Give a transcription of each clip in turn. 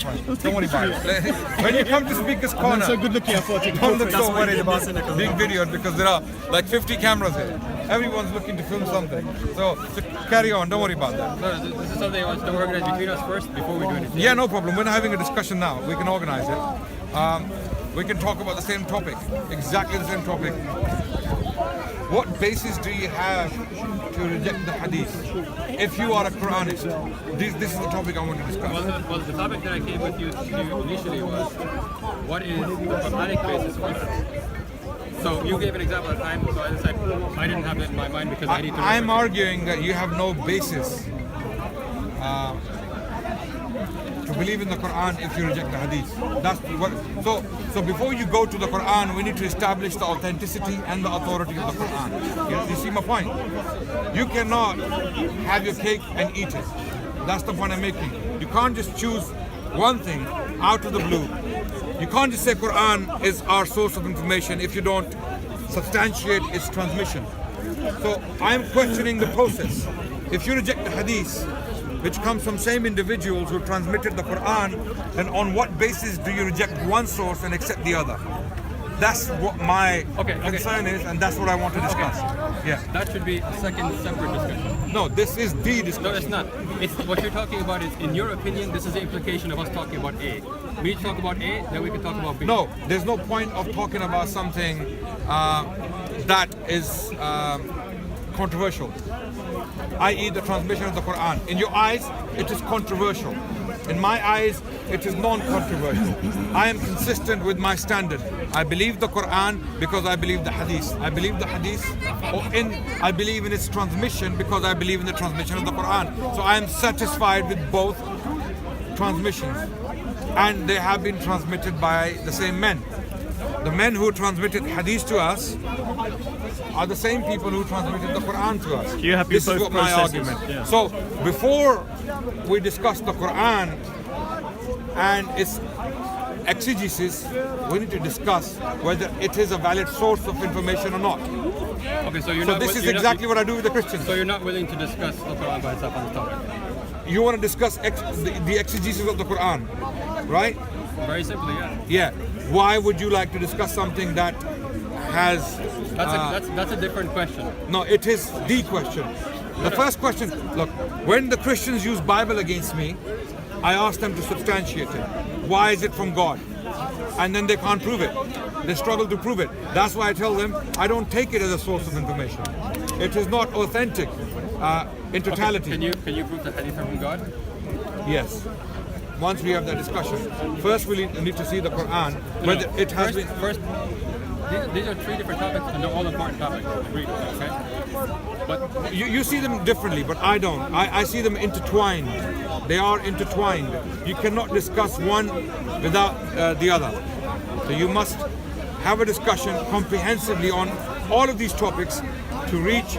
next one. Don't worry about it. When you come to Speaker's Corner, so good looking, I thought you don't look so worried about being videoed because there are like 50 cameras here. Everyone's looking to film something. So carry on, don't worry about that. No, this is something I want to organize between us first before we do anything. Yeah, no problem. We're not having a discussion now. We can organize it. We can talk about the same topic, exactly the same topic. What basis do you have to reject the hadith if you are a Quranist? This is the topic I want to discuss. Well, the topic that I came with you to initially was, what is the Quranic basis for that? So you gave an example at the time, so I decided I didn't have it in my mind because I need to... I'm arguing that you have no basis to believe in the Quran if you reject the hadith. That's what. So before you go to the Quran, we need to establish the authenticity and the authority of the Quran. You see my point? You cannot have your cake and eat it. That's the point I'm making. You can't just choose one thing out of the blue. You can't just say Quran is our source of information if you don't substantiate its transmission. So I'm questioning the process. If you reject the hadith, which comes from same individuals who transmitted the Quran, then on what basis do you reject one source and accept the other? That's what my concern is, and that's what I want to discuss. Yeah. That should be a second separate discussion. No, this is the discussion. No, it's not. It's what you're talking about is, in your opinion, this is the implication of us talking about A. We talk about A, then we can talk about B. No, there's no point of talking about something that is controversial, i.e. the transmission of the Quran. In your eyes, it is controversial. In my eyes, it is non-controversial. I am consistent with my standard. I believe the Quran because I believe the Hadith. I believe the Hadith, I believe in its transmission because I believe in the transmission of the Quran. So I am satisfied with both transmissions, and they have been transmitted by the same men. The men who transmitted Hadith to us are the same people who transmitted the Quran to us. You have this both is what my processes. argument. Yeah. So before we discuss the Quran and its exegesis, we need to discuss whether it is a valid source of information or not. Okay, so you're So not, this is you're exactly not, what I do with the Christians. So you're not willing to discuss the Quran by itself on this topic? You want to discuss the exegesis of the Quran, right? Very simply, yeah. Yeah. Why would you like to discuss something that has... That's a different question. No, it is the question. The first question, look, when the Christians use Bible against me, I ask them to substantiate it. Why is it from God? And then they can't prove it. They struggle to prove it. That's why I tell them, I don't take it as a source of information. It is not authentic in totality. Okay. Can you prove the hadith are from God? Yes. Once we have that discussion. First we need to see the Quran, whether it has been... First, these are three different topics, and they're all important topics. Agreed, okay? But you see them differently, but I don't. I see them intertwined. They are intertwined. You cannot discuss one without the other. So you must have a discussion comprehensively on all of these topics to reach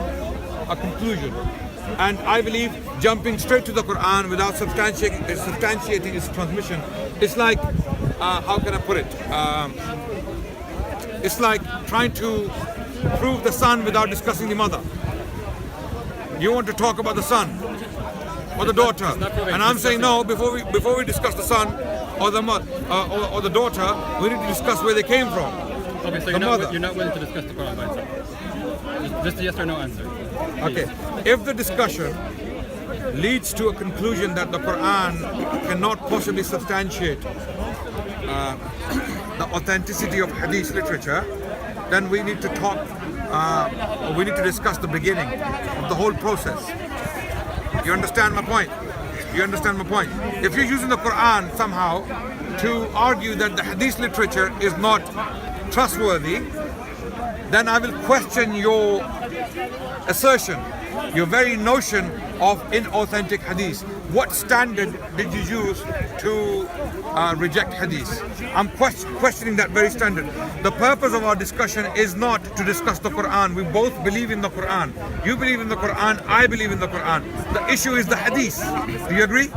a conclusion. And I believe jumping straight to the Quran without substantiating its transmission, it's like, how can I put it? It's like trying to prove the son without discussing the mother. You want to talk about the son or the daughter, and I'm saying no. Before we discuss the son or the mother or the daughter, we need to discuss where they came from. okay, so you're not willing to discuss the Quran by itself. Just a yes or no answer. Okay, if the discussion leads to a conclusion that the Quran cannot possibly substantiate the authenticity of Hadith literature, then we need to talk, we need to discuss the beginning of the whole process. You understand my point? You understand my point? If you're using the Quran somehow to argue that the Hadith literature is not trustworthy, then I will question your assertion, your very notion of inauthentic Hadith. What standard did you use to reject Hadith? I'm questioning that very standard. The purpose of our discussion is not to discuss the Quran. We both believe in the Quran. You believe in the Quran, I believe in the Quran. The issue is the Hadith. Do you agree?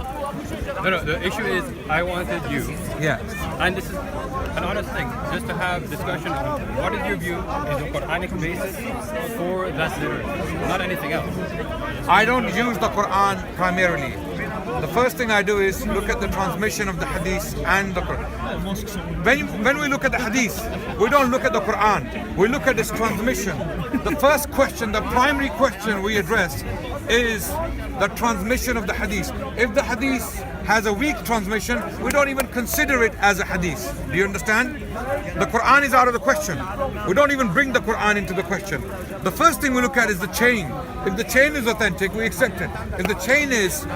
No, the issue is I wanted you. Yeah. And this is an honest thing, just to have discussion on what is your view, is the Quranic basis for that literature, not anything else. I don't use the Quran primarily. the first thing I do is look at the transmission of the hadith and the Quran. When we look at the hadith, we don't look at the Quran. We look at its transmission. The first question, the primary question we address is the transmission of the hadith. If the hadith has a weak transmission, we don't even consider it as a hadith. Do you understand? The Quran is out of the question. We don't even bring the Quran into the question. The first thing we look at is the chain. If the chain is authentic, we accept it. If the chain is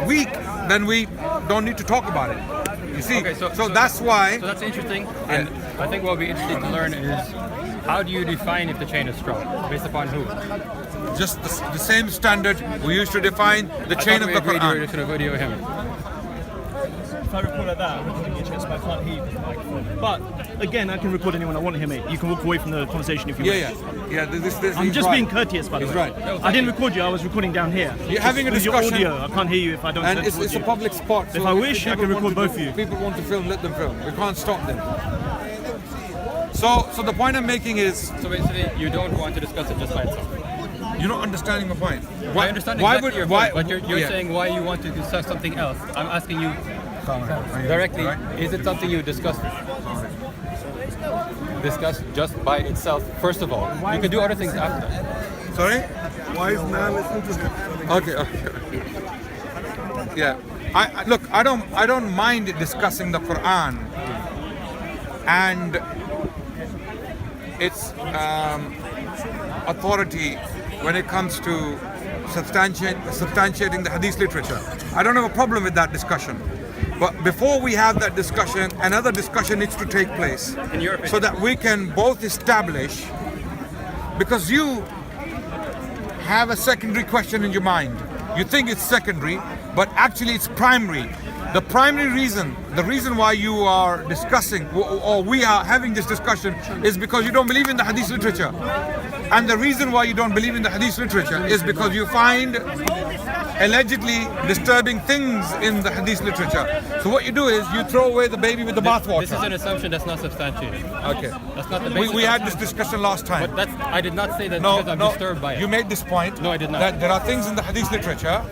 weak, then we don't need to talk about it. You see? Okay, so that's why. So that's interesting. And I think what would be interesting to learn is how do you define if the chain is strong? Based upon who? Just the same standard we used to define the chain of the Quran. To video him. If I record like that, I'm recording your chest, but I can't hear you with the microphone. But again, I can record anyone I want to hear, mate. You can walk away from the conversation if you want. Yeah. I'm just being courteous, by the way. Right. I didn't record you. I was recording down here. You're having a With discussion. your audio, I can't hear you if I don't. And it's a public spot. If I wish, I can record both of you. If people want to film, let them film. We can't stop them. So the point I'm making is, So basically, you don't want to discuss it just by itself. you're not understanding my point. I understand exactly your point, but you're saying why you want to discuss something else. I'm asking you directly, is it something you discuss just by itself, first of all? You can do other things after that. Sorry? Why is man listening to stuff? Okay. Yeah. Look, I don't mind discussing the Quran and its authority when it comes to substantiating the hadith literature. I don't have a problem with that discussion. But before we have that discussion, another discussion needs to take place. In your opinion. So that we can both establish, because you have a secondary question in your mind. You think it's secondary, but actually it's primary. The primary reason, the reason why you are discussing, or we are having this discussion, is because you don't believe in the hadith literature. And the reason why you don't believe in the hadith literature is because you find allegedly disturbing things in the hadith literature. So what you do is you throw away the baby with the bathwater. This is an assumption that's not substantiated. Okay. That's not the basis. We had this discussion last time. But I did not say that because I'm disturbed by it. You made this point. No, I did not. That there are things in the hadith literature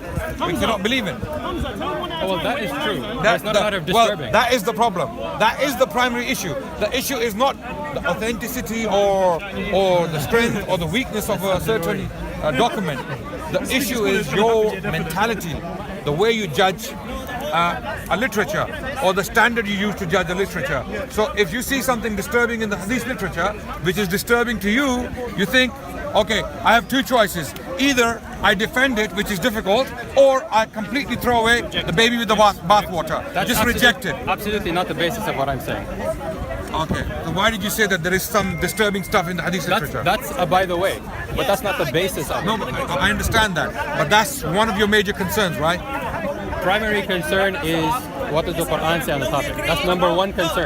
we cannot believe in. Oh, well, that is true. That's not a matter of disturbing. Well, that is the problem. That is the primary issue. The issue is not the authenticity or the strength or the weakness of a certain document. The issue is your mentality, the way you judge a literature, or the standard you use to judge a literature. So if you see something disturbing in the hadith literature, which is disturbing to you, you think, okay, I have two choices. Either I defend it, which is difficult, or I completely throw away the baby with the bathwater. Just reject it. Absolutely not the basis of what I'm saying. Okay, so why did you say that there is some disturbing stuff in the hadith literature? That's a by the way, but that's not the basis of it. No, but I understand that. But that's one of your major concerns, right? Primary concern is what does the Quran say on the topic. That's number one concern.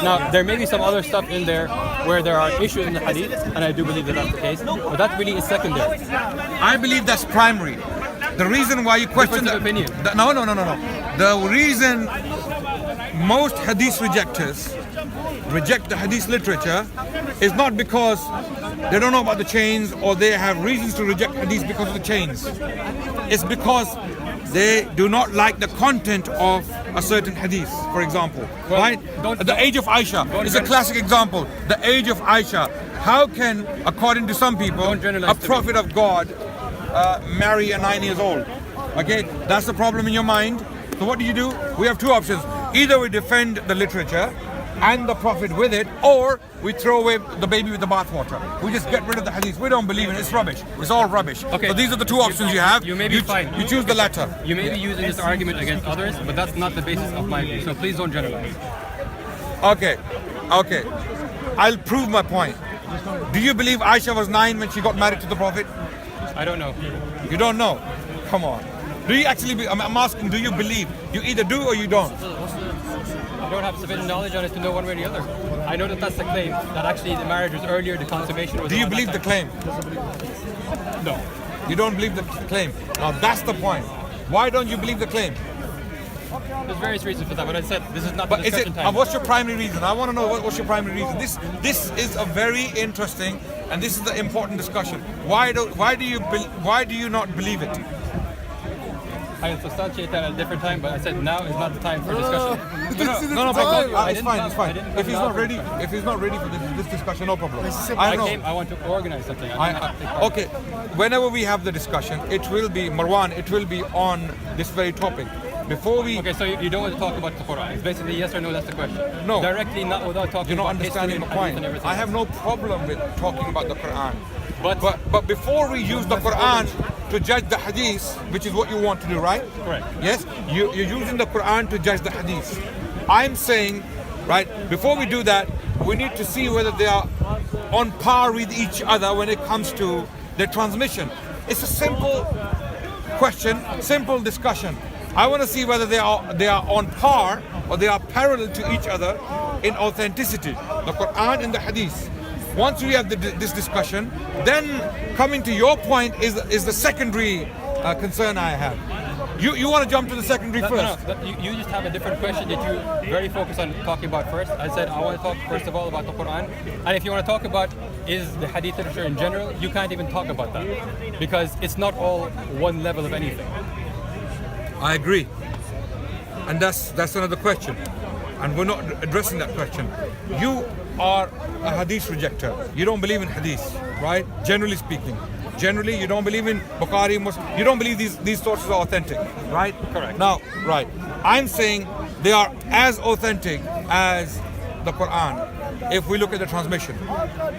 Now, there may be some other stuff in there where there are issues in the hadith, and I do believe that that's the case, but that really is secondary. I believe that's primary. The reason why you question Difference of opinion. No. The reason most hadith rejectors reject the hadith literature is not because they don't know about the chains or they have reasons to reject hadith because of the chains. It's because they do not like the content of a certain hadith, for example. Well, right? The age of Aisha is a classic example. The age of Aisha. How can, according to some people, a prophet of God marry a 9 years old? Okay, that's the problem in your mind. So what do? We have two options. Either we defend the literature and the prophet with it, or we throw away the baby with the bathwater. We just get rid of the hadith. We don't believe in it. It's rubbish. It's all rubbish. Okay. So these are the two options you have. You may be fine. You choose the latter. You may be using this argument against others, but that's not the basis of my view. So please don't generalize. Okay. I'll prove my point. Do you believe Aisha was 9 when she got married to the prophet? I don't know. You don't know? Come on. Do you actually? I'm asking. Do you believe? You either do or you don't. I don't have sufficient knowledge on it to know one way or the other. I know that that's the claim, that actually the marriage was earlier, the consummation was... Do you believe the claim? No. You don't believe the claim. Now that's the point. Why don't you believe the claim? There's various reasons for that, but I said this is not the But is discussion it? time. What's your primary reason? I want to know what's your primary reason. This is a very interesting, and this is the important discussion. Why do you not believe it? I substantiate that at a different time, but I said now is not the time for discussion. No problem. I It's didn't fine. come- It's fine. I didn't If come he's to not offer. ready, if he's not ready for this discussion, no problem. I want to organize something. I did not take part. Okay. Whenever we have the discussion, it will be Marwan. It will be on this very topic. Before we, Okay, so you don't want to talk about the Quran. It's basically yes or no, that's the question. No. Directly, not without talking you're not about history understanding and the hadith point. and everything. I have no problem with talking about the Quran. But Before we use the Quran to judge the hadith, which is what you want to do, right? Correct. Yes? You're using the Quran to judge the hadith. I'm saying, right, before we do that, we need to see whether they are on par with each other when it comes to their transmission. It's a simple question, simple discussion. I want to see whether they are on par or they are parallel to each other in authenticity. The Quran and the hadith. Once we have this discussion, then coming to your point is the secondary concern I have. You want to jump to the secondary first? No. You just have a different question that you very focused on talking about first. I said I want to talk first of all about the Quran, and if you want to talk about is the hadith literature in general, you can't even talk about that because it's not all one level of anything. I agree. And that's another question. And we're not addressing that question. You are a hadith rejecter. You don't believe in hadith, right? Generally speaking. Generally, you don't believe in Bukhari, Muslim. You don't believe these sources are authentic, right? Correct. Now, right. I'm saying they are as authentic as the Quran if we look at the transmission.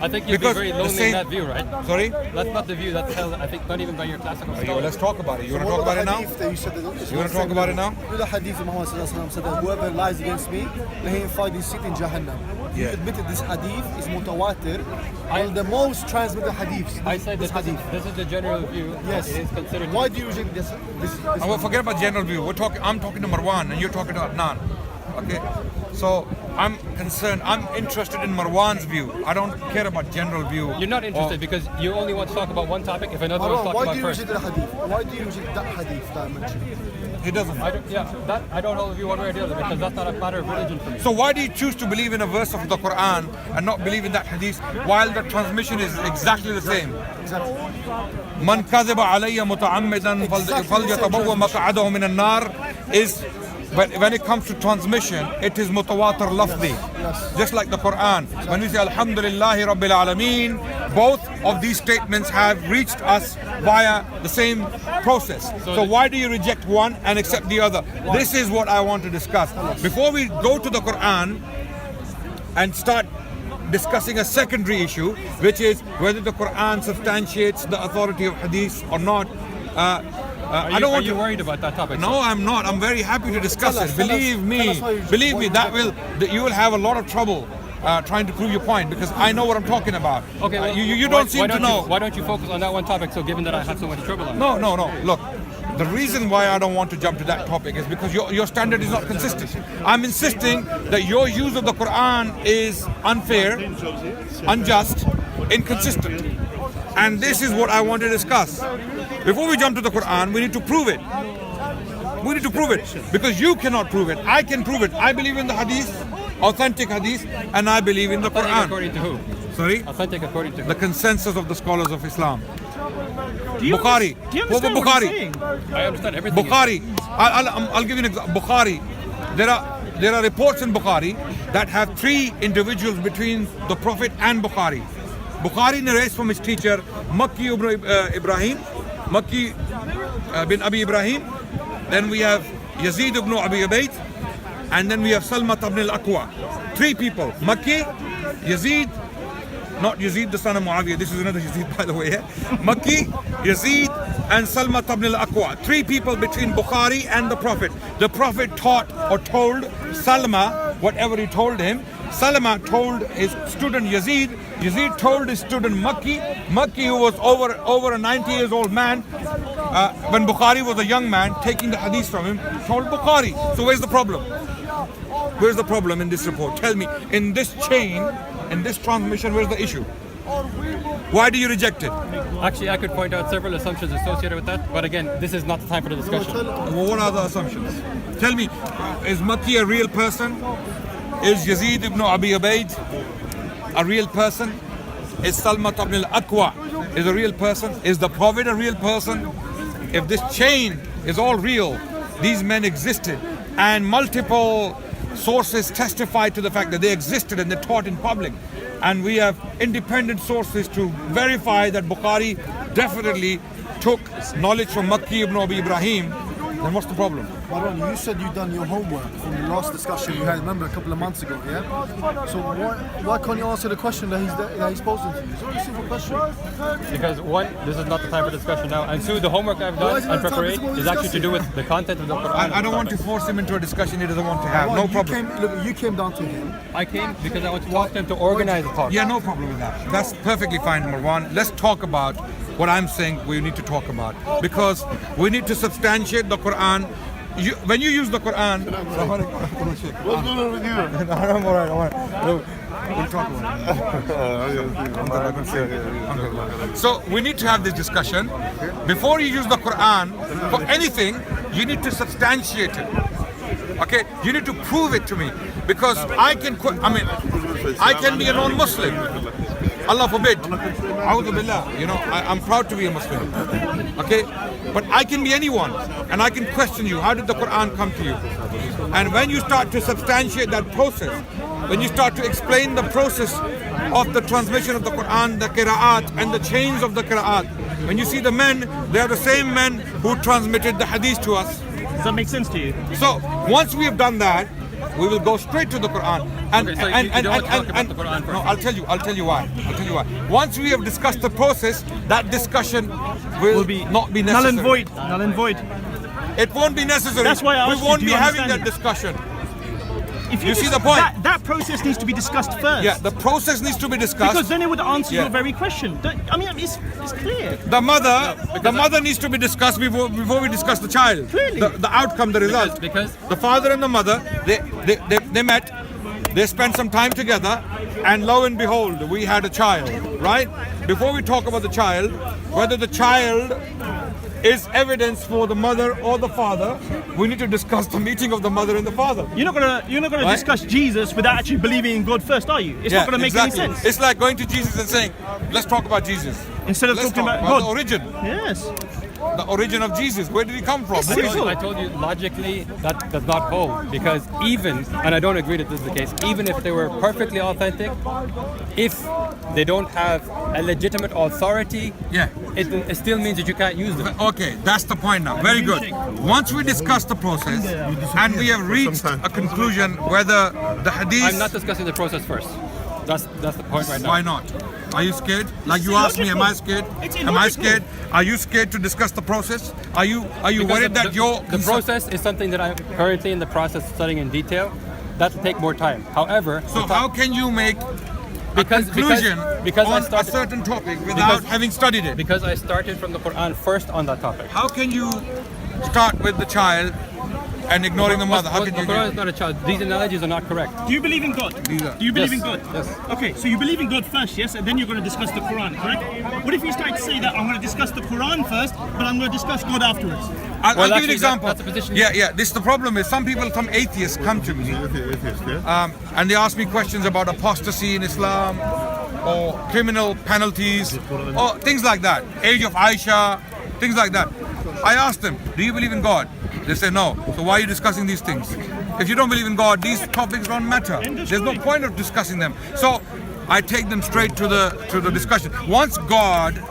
I think you'd Because be very the lonely same- in that view, right? Sorry? That's not the view that's held, I think, not even by your classical scholars. Let's talk about it. You want to talk about it now? You want to talk about it now? The hadith of Muhammad said that whoever lies against me, may he find his seat in Jahannam. You Yeah. admitted this hadith is mutawatir, one of the most transmitted hadiths. I said that this is the general view. Yes. It is considered. Why do you reject this? I will forget about general view. I'm talking to Marwan and you're talking to Adnan. Okay? So I'm concerned. I'm interested in Marwan's view. I don't care about general view. You're not interested because you only want to talk about one topic if another one's Marwan, talking why about do you first. reject the hadith? Why do you reject that hadith that I mentioned? He doesn't. I don't hold a view one way or the other because that's not a matter of religion for me. So why do you choose to believe in a verse of the Quran and not believe in that hadith while the transmission is exactly the same? Exactly. Man kadhiba alayya muta'ammidan falyatabawwa maq'adahu min an-nar is, but when it comes to transmission, it is mutawatir lafzi. Just like the Quran. When we say Alhamdulillahi Rabbil Alameen, both of these statements have reached us via the same process. So why do you reject one and accept the other? This is what I want to discuss. Before we go to the Quran and start discussing a secondary issue, which is whether the Quran substantiates the authority of hadith or not. I don't want Are you to. worried about that topic? No, I'm not. I'm very happy to discuss Tell it. us Believe me, why you that reject you will have a lot of trouble trying to prove your point because I know what I'm talking about. Okay, well, you why- don't seem to know. Why don't you focus on that one topic? So, given that I had so much trouble on it. No. Look, the reason why I don't want to jump to that topic is because your standard is not consistent. I'm insisting that your use of the Quran is unfair, unjust, inconsistent. And this is what I want to discuss. Before we jump to the Quran, we need to prove it. We need to prove it because you cannot prove it. I can prove it. I believe in the hadith, authentic hadith, and I believe in the Authentic Quran. according to who? Sorry? Authentic according to who? The consensus of the scholars of Islam. Do you Bukhari. Do you understand what Bukhari. you're saying? I understand everything. Bukhari. I'll give you an example. Bukhari. There are reports in Bukhari that have three individuals between the Prophet and Bukhari. Bukhari narrates from his teacher Makki bin Abi Ibrahim. Then we have Yazid ibn Abi Ubayd, and then we have Salma ibn al-Aqwa. Three people. Makki, Yazid, not Yazid the son of Muawiyah. This is another Yazid, by the way. Yeah? Makki, Yazid, and Salma ibn al-Aqwa. Three people between Bukhari and the Prophet. The Prophet taught or told Salma whatever he told him. Salma told his student Yazid. Yazid told his student Makki. Makki, who was over a 90 years old man, when Bukhari was a young man, taking the hadith from him, told Bukhari. So where's the problem? Where's the problem in this report? Tell me, in this chain, in this transmission, where's the issue? Why do you reject it? Actually, I could point out several assumptions associated with that, but again, this is not the time for the discussion. Well, what are the assumptions? Tell me, is Makki a real person? Is Yazid ibn Abi Ubayd a real person? Is Salma ibn al-Aqwa is a real person? Is the Prophet a real person? If this chain is all real. These men existed, and multiple sources testify to the fact that they existed and they taught in public. And we have independent sources to verify that Bukhari definitely took knowledge from Makki ibn Abi Ibrahim. Then what's the problem? Marwan, you said you've done your homework from the last discussion you had, remember, a couple of months ago, yeah? So why can't you answer the question that he's posing to you? It's only a simple question. Because one, this is not the time for discussion now, and two, the homework I've Why done is it and not the time? preparation It's is what we're actually to do with the content of the Quran. I don't want to force him into a discussion he doesn't want to have. Marwan, No problem. You came down to him. I came because I want to talk to him to organize the talk. Yeah, no problem with that. That's perfectly fine, Marwan. Let's talk about what I'm saying we need to talk about. Because we need to substantiate the Quran. When you use the Quran... What's going on with you? I'm all right. We'll talk about it. So we need to have this discussion. Before you use the Quran for anything, you need to substantiate it. Okay? You need to prove it to me. Because I can be a non-Muslim. Allah forbid. A'udhu billah. You know, I'm proud to be a Muslim. Okay? But I can be anyone. And I can question you. How did the Quran come to you? And when you start to substantiate that process, when you start to explain the process of the transmission of the Quran, the qira'at, and the chains of the qira'at, when you see the men, they are the same men who transmitted the hadith to us. Does that make sense to you? So once we have done that, we will go straight to the Quran. And Okay, so you don't want to talk about the Quran first? No, I'll tell you why. Once we have discussed the process, that discussion will not be necessary. Null and void. It won't be necessary. That's why I asked we you, won't do be you having understand that discussion. If You see the point? That process needs to be discussed first. Yeah, the process needs to be discussed. Because then it would answer Yeah. your very question. I mean, it's clear. The mother needs to be discussed before we discuss the child. Clearly. The outcome, the result. Because the father and the mother, they met, they spent some time together, and lo and behold, we had a child, right? Before we talk about the child, whether the child is evidence for the mother or the father, we need to discuss the meeting of the mother and the father. You're not gonna Right? discuss Jesus without actually believing in God first, are you? It's not gonna make any sense. It's like going to Jesus and saying, let's talk about Jesus. Instead of Let's talking talk about the God. origin. Yes. The origin of Jesus. Where did he come from? It's simple. I told you logically that does not hold, because even, and I don't agree that this is the case, even if they were perfectly authentic, if they don't have a legitimate authority, Yeah. it still means that you can't use them. Okay, that's the point now. Very good. Once we discuss the process and we have reached a conclusion whether the hadith... I'm not discussing the process first. That's the point right now. Why not? Are you scared? Like you asked me, am I scared? It's Am I illogical. scared? Are you scared to discuss the process? Are you Because worried that the process is something that I'm currently in the process of studying in detail. That'll take more time. However, So how can you make because conclusion because I on a started certain topic without having studied it? because I started from the Quran first on that topic. How can you start with the child and ignoring the mother? How The can you? Quran is not a child. These analogies are not correct. Do you believe in God? These are- Do you believe Yes, in God? yes. Okay, so you believe in God first, yes, and then you're going to discuss the Quran, correct? What if you start to say that I'm going to discuss the Quran first, but I'm going to discuss God afterwards? I'll give you an actually, example. that's the position. Yeah. This the problem is some atheists come to me and they ask me questions about apostasy in Islam or criminal penalties or things like that. Age of Aisha, things like that. I ask them, do you believe in God? They say no. So why are you discussing these things? If you don't believe in God, these topics don't matter. There's no point of discussing them. So I take them straight to the discussion. Once God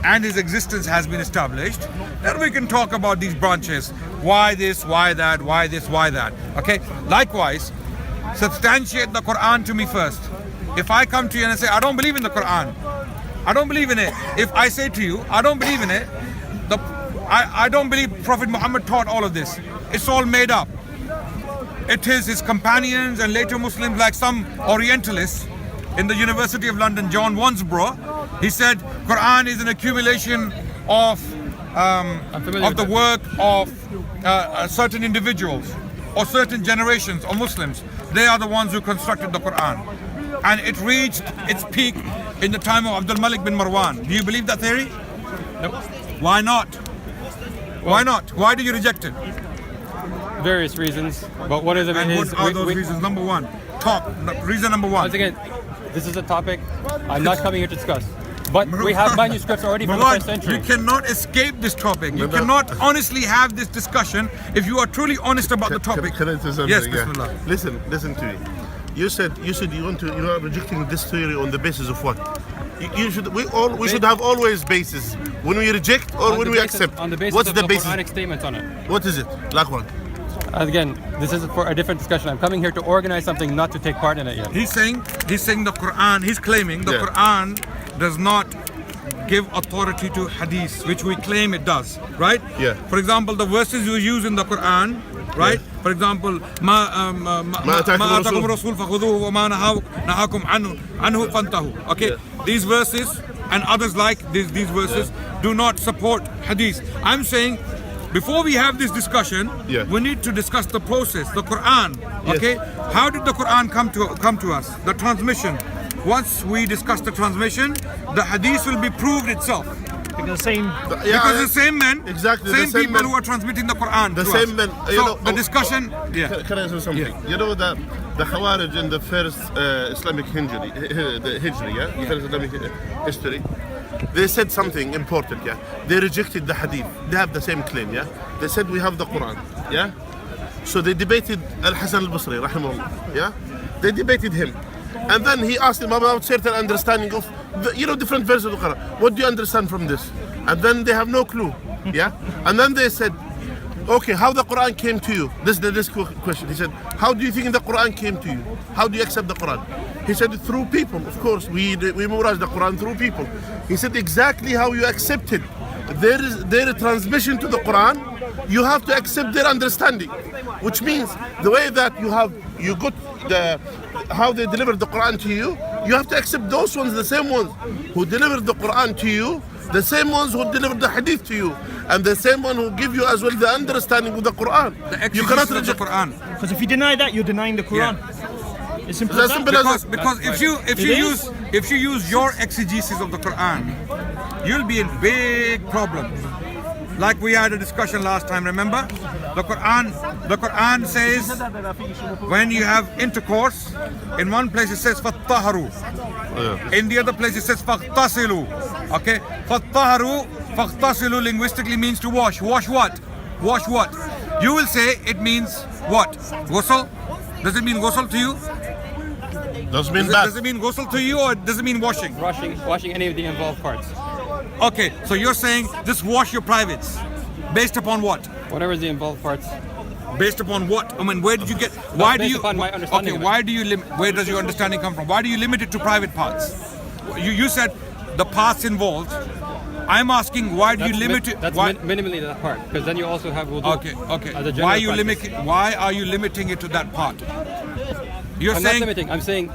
and his existence has been established, then we can talk about these branches. Why this, why that, why this, why that. Okay? Likewise, substantiate the Quran to me first. If I come to you and I say, I don't believe in the Quran, I don't believe in it. If I say to you, I don't believe in it, I don't believe Prophet Muhammad taught all of this. It's all made up. It is his companions and later Muslims, like some Orientalists in the University of London, John Wansbrough, he said Quran is an accumulation of the work of certain individuals or certain generations of Muslims. They are the ones who constructed the Quran. And it reached its peak in the time of Abdul Malik bin Marwan. Do you believe that theory? Nope. Why not? Why not? Why do you reject it? Various reasons, but one of them And is what are those reasons? Number one, reason number one. Once again, this is a topic I'm not coming here to discuss. But we have manuscripts already from the Marwan, 1st century. you cannot escape this topic. You cannot honestly have this discussion if you are truly honest about the topic. Can I say something? Yes, Yeah. Bismillah. Listen to me. You said you are rejecting this theory on the basis of what? You should we should have always basis when we reject or On when the we basis- accept. On the basis What's of the the basis? Quranic statements on it. What is it? Like what? Again, this is for a different discussion. I'm coming here to organize something, not to take part in it yet. He's saying the Quran, he's claiming the Yeah. Quran does not give authority to hadith, which we claim it does, right? Yeah. For example, the verses you use in the Quran, right? Yeah. For example, ما آتاكم الرسول فخذوه وما نهاكم عنه فانتهوا. Okay, these verses and others like these verses do not support hadith. I'm saying, before we have this discussion, Yeah. we need to discuss the process, the Quran. Okay, how did the Quran come to us? The transmission. Once we discuss the transmission, the hadith will be proved itself. Because the same. Because the same men, Exactly, the same same people men- who are transmitting the Quran. The to same us. men, So you know, the discussion, yeah. Can I say something? Yeah. You know that the Khawarij in the first Islamic Hijri, yeah? The first Islamic history, they said something important, yeah? They rejected the hadith. They have the same claim, yeah? They said we have the Quran, yeah? So they debated Al-Hasan al-Basri, rahimahullah, yeah? They debated him. And then he asked him about certain understanding of, different verses of the Quran. What do you understand from this? And then they have no clue, yeah? And then they said, okay, how the Quran came to you? This is this question. He said, how do you think the Quran came to you? How do you accept the Quran? He said, through people. Of course, we memorize the Quran through people. He said, exactly how you accept it. Their transmission to the Quran, you have to accept their understanding. Which means the way that you got how they delivered the Quran to you, you have to accept those ones, the same ones who delivered the Quran to you, the same ones who delivered the hadith to you, and the same one who give you as well the understanding of the Quran. The You cannot exegesis of the reject. Quran. Because if you deny that, you're denying the Quran. It's simple That's as simple that. as Because if you use your exegesis of the Quran, you'll be in big problems. Like we had a discussion last time, remember? The Quran says when you have intercourse, in one place it says fattaharu. In the other place it says faqtasilu. Okay? Fattasilu linguistically means to wash. Wash what? Wash what? You will say it means what? Ghusl? Does it mean ghusl to you? Doesn't mean Does bad. it mean ghusl to you, or does it mean washing? Washing any of the involved parts. Okay, so you're saying just wash your privates. Based upon what? Whatever is the involved parts. Based upon what? I mean, where did you get? Why do based you? upon my understanding Okay, of it. why do you limit? Where does your understanding come from? Why do you limit it to private parts? You said the parts involved. I'm asking, why do you limit it? That's Why? minimally that part, because then you also have wudu. Okay, okay. As a general Why are you practice. Why are you limiting it to that part? You're I'm saying not limiting. I'm saying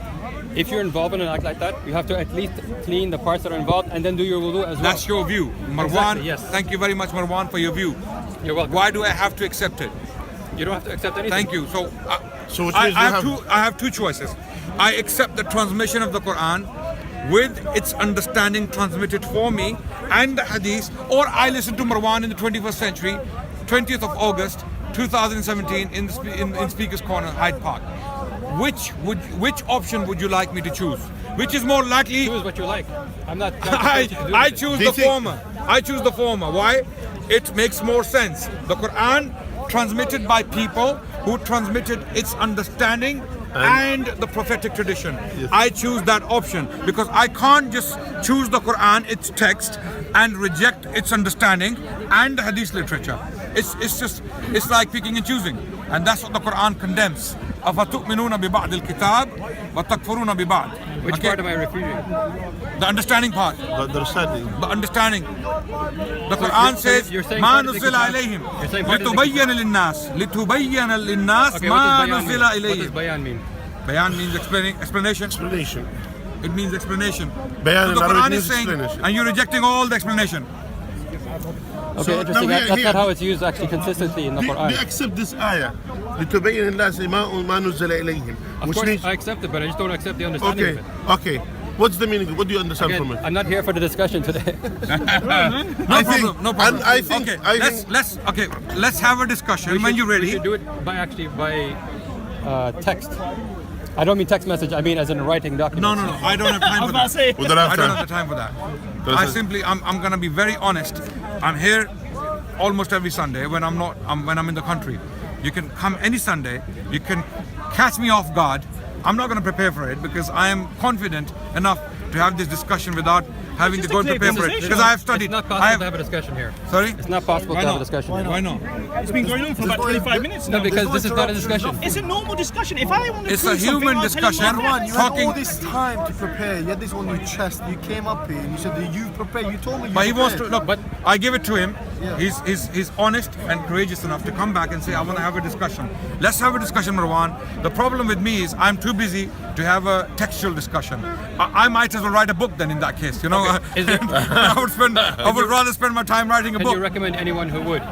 if you're involved in an act like that, you have to at least clean the parts that are involved and then do your wudu as well. that's your view, Marwan. Exactly, yes. Thank you very much, Marwan, for your view. You're welcome. Why do I have to accept it? You don't have to accept anything. Thank you. So, So which I means you have two choices. I accept the transmission of the Quran with its understanding transmitted for me and the hadith, or I listen to Marwan in the 21st century, 20th of August 2017 in Speaker's Corner, Hyde Park. Which option would you like me to choose? Which is more likely? Choose what you like. I'm not trying to force you to do I anything. choose Do you the think- former. I choose the former. Why? It makes more sense. The Quran transmitted by people who transmitted its understanding and the prophetic tradition. I choose that option because I can't just choose the Quran, its text, and reject its understanding and the hadith literature. It's like picking and choosing, and that's what the Quran condemns. أفتؤمنون ببعض الكتاب وتكفرون ببعض. Which Okay? part am I refuting? The understanding part. The understanding. The understanding. The Quran says, you're saying ما part of the نزل kitab- عليهم you're saying part of the لتبين للناس للناس Okay, ما what does نزل bayan mean? What does إليهم. bayan mean? Bayan means explanation. Explanation. It means explanation. Bayan So in the Arabic Quran means is saying, explanation. and you're rejecting all the explanation. Okay, So, interesting. now That's here- not how it's used actually consistently in the They Quran. accept this ayah. لتبين الناس ما نزل إليهم. Of Which course, means, I accept it, but I just don't accept the understanding okay, of it. okay. What's the meaning? What do you understand Again, from it? I'm not here for the discussion today. No I think- problem. No problem. and I think- okay, I think- let's have a discussion when you're We ready. should do it by text. I don't mean text message. I mean as in a writing document. No, I don't have time for that. We don't have I don't time. have the time for that. Does I it- simply, I'm going to be very honest. I'm here almost every Sunday when I'm not, when I'm in the country. You can come any Sunday. You can catch me off guard. I'm not going to prepare for it because I am confident enough to have this discussion without having to just go a and clear prepare for it. conversation. Because I have studied. It's not I possible have, to have a discussion here. sorry? It's not possible Why to have a not? discussion. Why not? It's been going on for about 25 minutes now. No, because no this is not a interruptions, discussion. It's a normal discussion. If I want to It's prove a human something, I'll tell discussion. you Marwan, you facts. had all this time to prepare. You had this on your chest. You came up here and you said that you prepared. You told me you But he wants to prepared. look. But I give it to him. He's honest and courageous enough to come back and say, I want to have a discussion. Let's have a discussion, Marwan. The problem with me is I'm too busy to have a textual discussion. I might as well write a book then in that case. You know, Is it- I would rather spend my time writing a Can book. you recommend anyone who would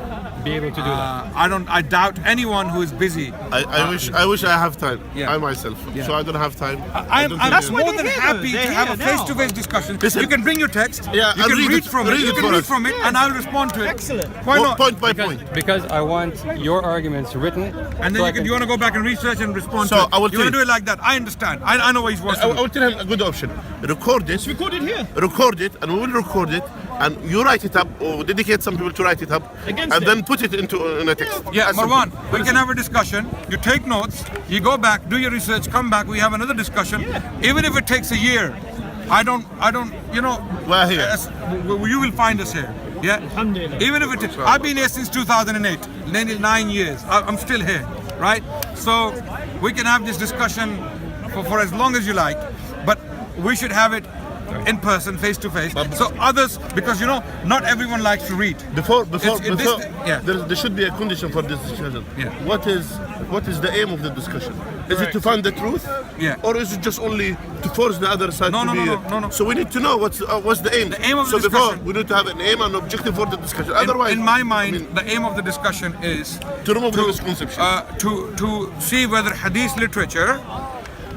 be able to do that? I doubt anyone who is busy. I wish I have time. Yeah. I myself. So I don't have time. I'm don't think That's I- why more they're than here, happy though. to They're have a here now. face-to-face discussion. Listen. You can bring your text. Yeah, you I'll can read read it. from it. Read You it can for read us. from it, and I'll respond to it. Excellent. Why not? Point by point. Because I want your arguments written. And so I then you want to go back and research and respond So, to it. I will You want to tell do you. it like that. I understand. I know what he wants I to do. will tell him a good option. Record it. Recorded here. Record it, and we will record it, and you write it up, or dedicate some people to write it up, Against and it. then put it in a text. Yeah, That's Marwan, simple. we can have a discussion. You take notes, you go back, do your research, come back, we have another discussion. Even if it takes a year, I don't, you know, We're here. You will find us here. Yeah? Alhamdulillah. Even if it, I've been here since 2008, nearly 9 years. I'm still here, right? So we can have this discussion for as long as you like, but we should have it in person, face to face. So others, because you know, not everyone likes to read. Before, Yeah. there should be a condition for this discussion. Yeah. What is the aim of the discussion? Is it to find the truth? Yeah. Or is it just only to force the other side No, to no, be? no. So we need to know what's the aim. The aim of so the before discussion- we need to have an aim and objective for the discussion. Otherwise, in my mind, I mean, the aim of the discussion is to remove the misconception. to see whether hadith literature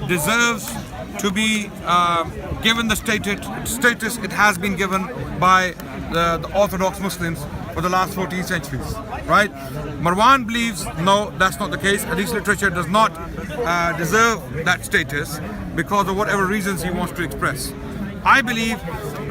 deserves to be given the status it has been given by the Orthodox Muslims for the last 14 centuries, right? Marwan believes no, that's not the case. Hadith literature does not deserve that status because of whatever reasons he wants to express. I believe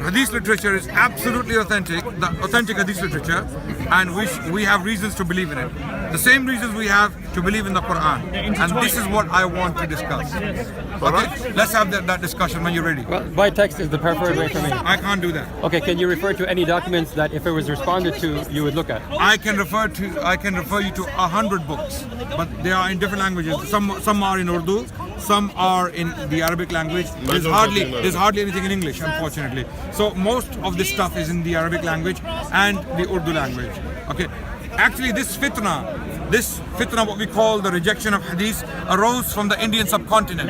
hadith literature is absolutely authentic, the authentic hadith literature, and we have reasons to believe in it. The same reasons we have to believe in the Quran. And this is what I want to discuss. Okay? Let's have that discussion when you're ready. Well, by text is the preferred way for me. I can't do that. Okay, can you refer to any documents that if it was responded to, you would look at? I can refer you to 100 books, but they are in different languages. Some are in Urdu, some are in the Arabic language. There's hardly anything in English, unfortunately. So most of this stuff is in the Arabic language and the Urdu language. Okay. Actually, this fitna, what we call the rejection of hadith, arose from the Indian subcontinent.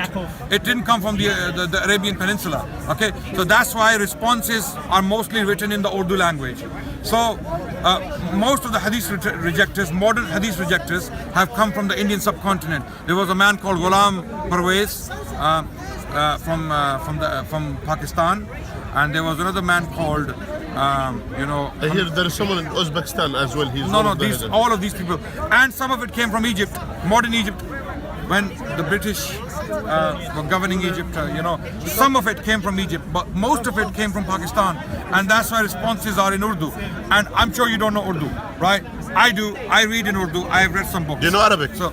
It didn't come from the Arabian Peninsula. Okay, so that's why responses are mostly written in the Urdu language. So most of the hadith rejectors, modern hadith rejectors, have come from the Indian subcontinent. There was a man called Ghulam Parvez from Pakistan, and there was another man called. I hear there is someone in Uzbekistan as well. He's one of the- all of these people, and some of it came from Egypt, modern Egypt, when the British were governing Egypt. Some of it came from Egypt, but most of it came from Pakistan, and that's why responses are in Urdu. And I'm sure you don't know Urdu, right? I do. I read in Urdu. I have read some books. Do you know Arabic? So,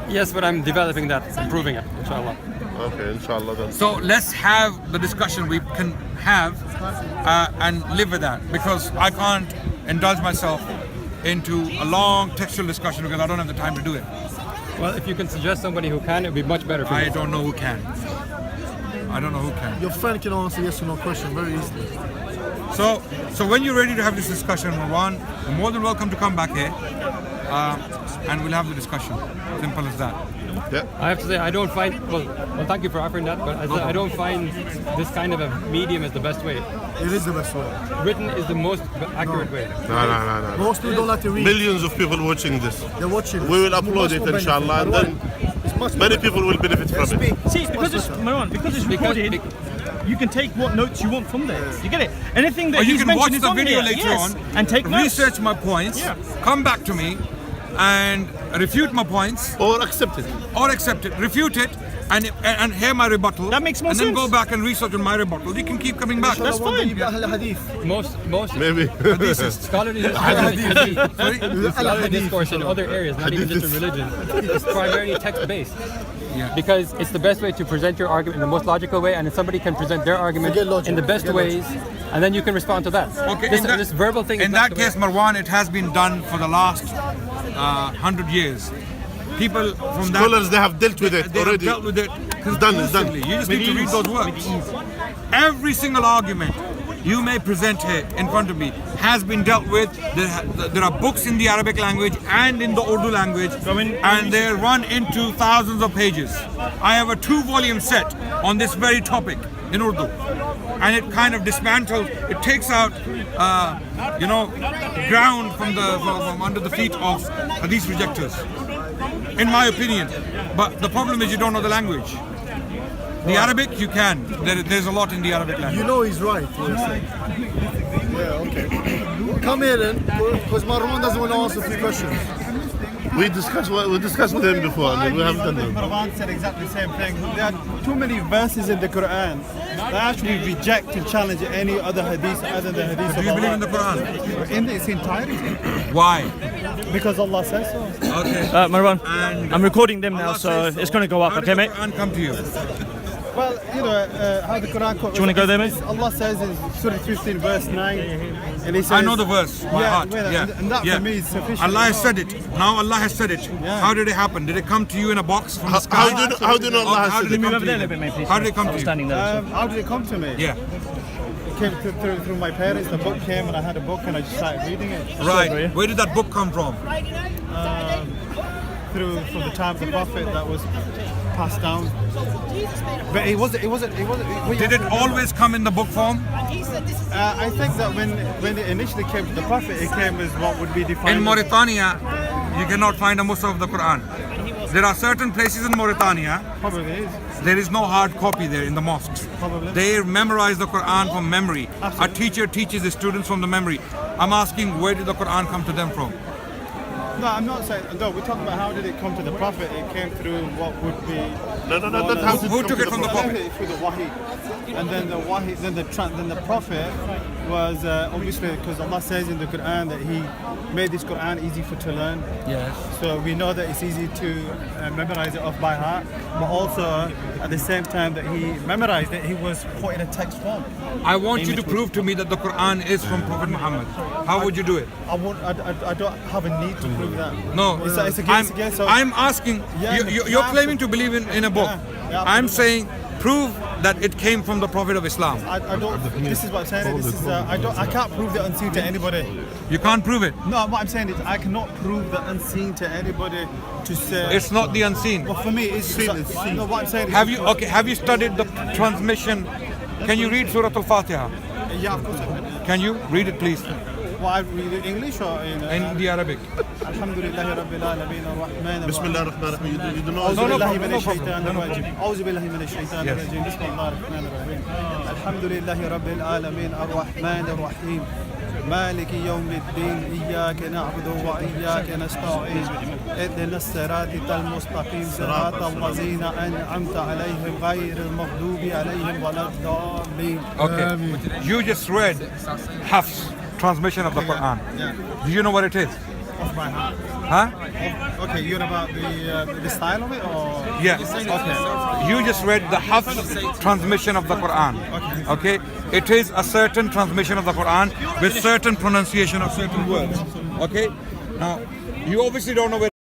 Yes, but I'm developing that, improving it, inshallah. Okay, inshallah then. so let's have the discussion we can have and live with that, because I can't indulge myself into a long textual discussion because I don't have the time to do it. Well, if you can suggest somebody who can, it would be much better for I you. don't know who can. I don't know who can. Your friend can answer yes or no question very easily. So when you're ready to have this discussion, Marwan, you're more than welcome to come back here, and we'll have the discussion. Simple as that. Yeah. I have to say, I don't find, well, thank you for offering that, but I don't find this kind of a medium is the best way. It is the best way. Written is the most accurate way. No. Most people don't like to read. Millions of people watching this. They're watching. We will It's upload much it, more inshallah, and benefit. then It's much more many people will benefit from it. See, because it's Marwan, because it's recorded, you can take what notes you want from there. You get it? Anything that Or you he's can watch mentioned is the on video there, later yes, on, and take notes. research my points, Yeah. come back to me, and refute my points, Or accept it. or accept it, refute it, and hear my rebuttal. That makes more and then sense. go back and research on my rebuttal. You can keep coming back. That's fine. Most Maybe. scholarly discourse in other areas, not even just in religion, is primarily text-based. Yeah. Because it's the best way to present your argument in the most logical way, and then somebody can present their argument Forget logic, in the best forget ways, and then you can respond to that. Okay, This verbal thing. In is not that the way- case, Marwan, it has been done for the last 100 years. People from that Scholars, they have dealt with it they have already. dealt with it It's done, it's done. conclusively. You just need to read those works. Every single argument you may present here in front of me has been dealt with. There are books in the Arabic language and in the Urdu language, and they're run into thousands of pages. I have a 2-volume set on this very topic in Urdu, and it kind of dismantles. It takes out, ground from under the feet of hadith rejectors, in my opinion. But the problem is you don't know the language. The Arabic, you can. There's a lot in the Arabic language. You know he's right. What you're saying. Yeah, okay. Come here then, because Marwan doesn't want to answer a few questions. We discussed with him before. I mean, we haven't done that. Marwan said exactly the same thing. There are too many verses in the Quran that actually reject and challenge any other hadith other than the hadith Do of you Allah. believe in the Quran? In its entirety. Why? Because Allah says so. Okay. Marwan, And I'm recording them now, Allah so says it's going to go up, How did okay, the mate? Quran come to you? Well, how the Quran quotes. Do you wanna go there, mate? Allah says in Surah 15, verse 9, and He says, I know the verse by heart. well, Yeah. and that yeah. for me is sufficient. Allah has said it. Now Allah has said it. Yeah. How did it happen? Did it come to you in a box from the sky? How do you know Allah How has did said it it? come Move over to there a you? little bit, mate, please. How did it come to I'm you? standing there. How did it come to me? Yeah. It came through my parents. The book came, and I had a book, and I just started reading it. Right. Where did that book come from? From the time of the Prophet that was passed down. But it wasn't. Did it always come in the book form? I think that when it initially came to the Prophet, it came as what would be defined. In Mauritania, you cannot find a Musaf of the Quran. There are certain places in Mauritania, Probably is. there is no hard copy there in the mosques. Probably. They memorize the Quran from memory. Absolutely. A teacher teaches the students from the memory. I'm asking, where did the Quran come to them from? No, I'm not saying. No, we're talking about how did it come to the Prophet. It came through what would be. No, that's how Who took it from the Prophet? Through the Wahi, and then the Wahi, then the Prophet was obviously because Allah says in the Quran that He made this Quran easy to learn. Yes. So we know that it's easy to memorize it off by heart, but also at the same time that He memorized it, He was put in a text form. I want you to prove to me that the Quran is from Prophet Muhammad. How would you do it? I don't have a need to prove that. No, It's against. So I'm asking, Yeah, you're claiming to believe in a book. Yeah, I'm saying, prove that it came from the Prophet of Islam. I don't. This is what I'm saying. This is. I can't prove the unseen to anybody. You can't prove it. No, what I'm saying is I cannot prove the unseen to anybody to say. It's not the unseen. Well, for me, it's seen. No, what I'm saying is. Have you studied the transmission? Can you read Surah Al-Fatiha? Yeah, of course I can. Can you read it, please, Well, I read it in English or in. in the Arabic? Alhamdulillah Rabbil Alameen Ar-Rahman بسم الله الرحمن الرحيم. You do أعوذ know. بالله من no الشيطان problem. الرجيم أعوذ بالله من الشيطان Yes. الرجيم بسم الله الرحمن الرحيم الحمد لله رب العالمين الرحمن الرحيم مالك يوم الدين إياك نعبد وإياك نستعين اهدنا الصراط المستقيم صراط الذين أنعمت عليهم غير المغضوب عليهم ولا الضالين. Okay. You just read Hafs transmission of the Quran. Do you know what it is? Off by heart. Huh? Okay, you're about the style of it or? Yes. Okay. You just read the Hafs transmission of the Quran. Okay. It is a certain transmission of the Quran with certain pronunciation of certain words. Okay. Now, you obviously don't know where